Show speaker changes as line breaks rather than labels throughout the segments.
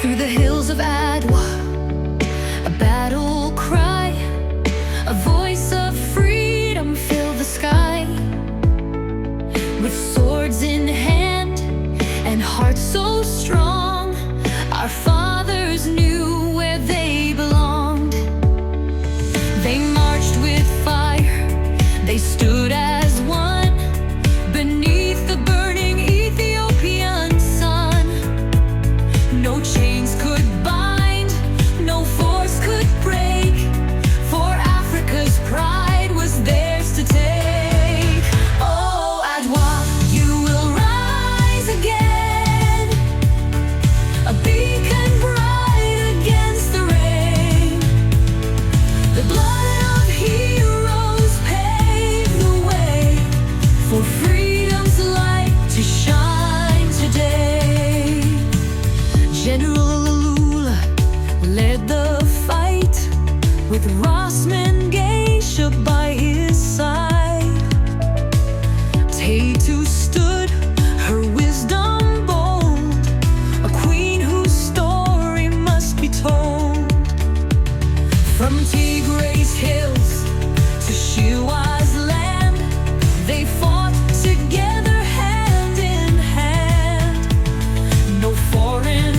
Through the hills of Adwa, a battle cry, a voice of freedom filled the sky. With swords in hand and hearts so strong, our fathers knew where they belonged. They marched with fire, they stood as one, beneath the burning Ethiopian sun. No chains could bind, no force could break, for Africa's pride was theirs to take. Oh, Adwa, you will rise again, a beacon bright against the rain. The blood of heroes paved the way for freedom's light to shine today. General led the fight, with Rossman Geisha by his side. Tatu stood, her wisdom bold, a queen whose story must be told. From Tigray's hills to Shiwa's land, they fought together hand in hand. No foreign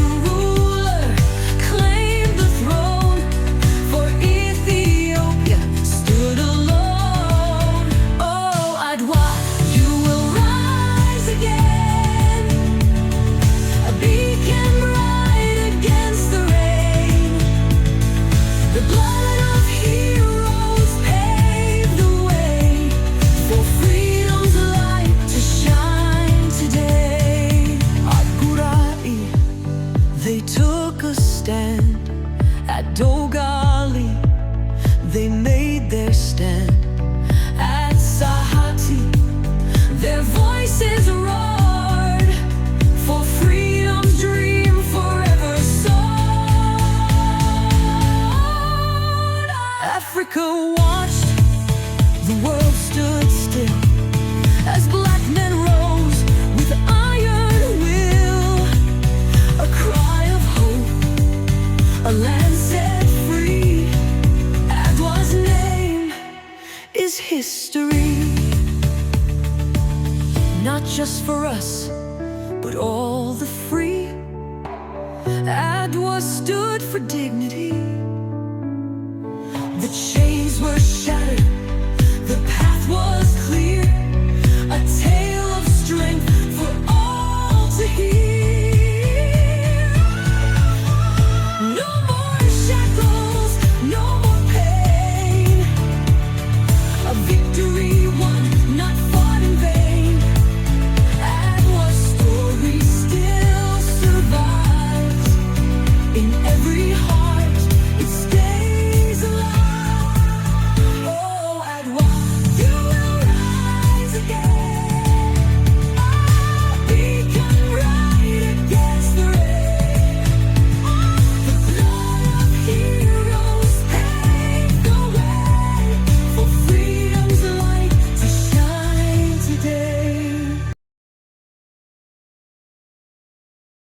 at Dogali, they made their stand. At Sahati, their voices roared, for freedom's dream forever soared. Africa watched, the world stood still, as black men rose with iron will. A cry of hope, a land set free. Adwa's name is history, not just for us, but all the free. Adwa stood for dignity. The chains were shattered,